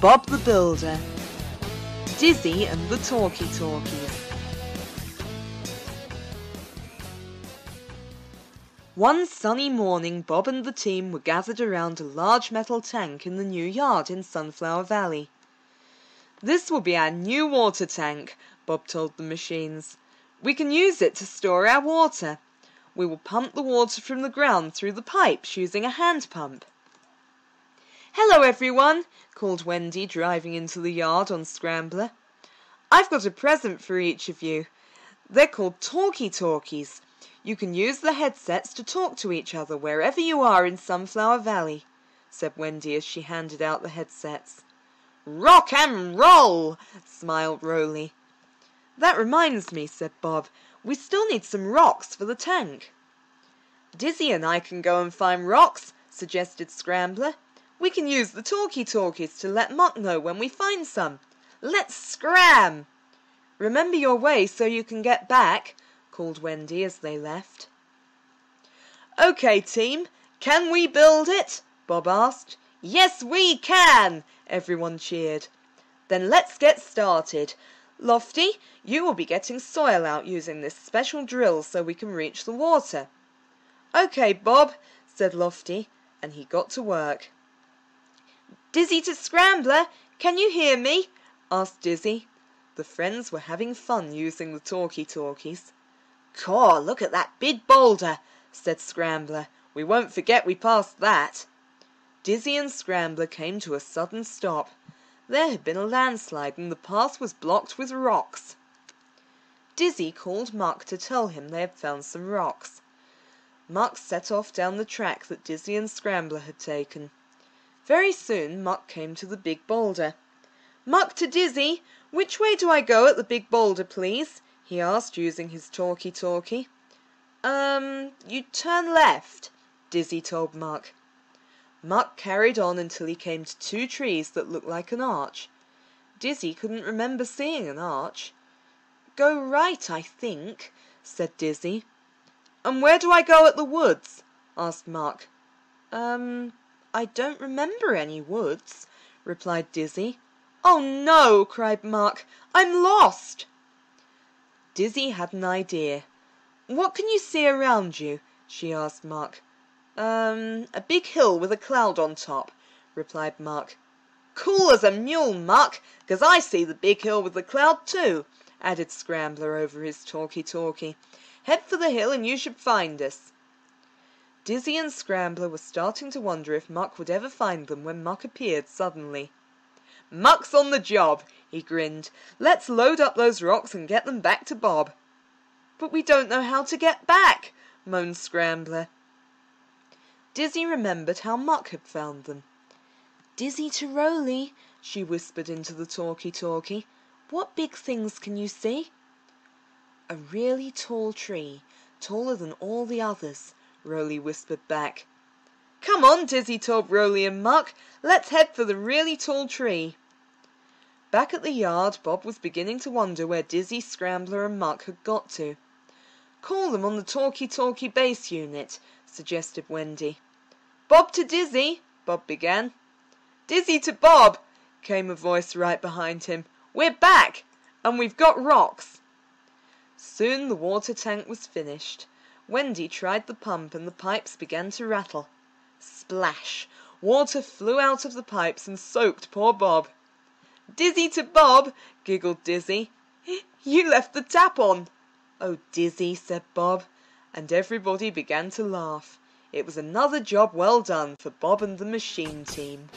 Bob the Builder, Dizzy and the Talkie Talkies. One sunny morning, Bob and the team were gathered around a large metal tank in the new yard in Sunflower Valley. "This will be our new water tank," Bob told the machines. "We can use it to store our water. We will pump the water from the ground through the pipes using a hand pump." "Hello, everyone," called Wendy, driving into the yard on Scrambler. "I've got a present for each of you. They're called Talkie Talkies. You can use the headsets to talk to each other wherever you are in Sunflower Valley," said Wendy as she handed out the headsets. "Rock and roll!" smiled Rolly. "That reminds me," said Bob. "We still need some rocks for the tank." "Dizzy and I can go and find rocks," suggested Scrambler. "We can use the Talkie Talkies to let Muck know when we find some. Let's scram!" "Remember your way so you can get back," called Wendy as they left. "OK, team, can we build it?" Bob asked. "Yes, we can!" everyone cheered. "Then let's get started. Lofty, you will be getting soil out using this special drill so we can reach the water." "OK, Bob," said Lofty, and he got to work. "Dizzy to Scrambler, can you hear me?" asked Dizzy. The friends were having fun using the Talkie Talkies. "Caw, look at that big boulder," said Scrambler. "We won't forget we passed that." Dizzy and Scrambler came to a sudden stop. There had been a landslide and the path was blocked with rocks. Dizzy called Muck to tell him they had found some rocks. Muck set off down the track that Dizzy and Scrambler had taken. Very soon Muck came to the big boulder. "Muck to Dizzy, which way do I go at the big boulder, please?" he asked, using his Talkie Talkie. You turn left," Dizzy told Muck. Muck carried on until he came to two trees that looked like an arch. Dizzy couldn't remember seeing an arch. "Go right, I think," said Dizzy. "And where do I go at the woods?" asked Muck. I don't remember any woods," replied Dizzy. "Oh no!" cried Muck. "I'm lost!" Dizzy had an idea. "What can you see around you?" she asked Muck. A big hill with a cloud on top," replied Muck. "Cool as a mule, Muck, 'cause I see the big hill with the cloud too," added Scrambler over his Talkie Talkie. "Head for the hill and you should find us." Dizzy and Scrambler were starting to wonder if Muck would ever find them when Muck appeared suddenly. "Muck's on the job," he grinned. "Let's load up those rocks and get them back to Bob." "But we don't know how to get back," moaned Scrambler. Dizzy remembered how Muck had found them. "Dizzy to Rolly," she whispered into the Talkie Talkie. "What big things can you see?" "A really tall tree, taller than all the others," Rolly whispered back. "Come on," Dizzy told Rolly and Muck. "Let's head for the really tall tree." Back at the yard, Bob was beginning to wonder where Dizzy, Scrambler and Muck had got to. "Call them on the Talkie Talkie base unit," suggested Wendy. "Bob to Dizzy," Bob began. "Dizzy to Bob," came a voice right behind him. "We're back, and we've got rocks." Soon the water tank was finished. Wendy tried the pump and the pipes began to rattle. Splash! Water flew out of the pipes and soaked poor Bob. "Dizzy to Bob," giggled Dizzy. "You left the tap on." "Oh, Dizzy," said Bob, and everybody began to laugh. It was another job well done for Bob and the machine team.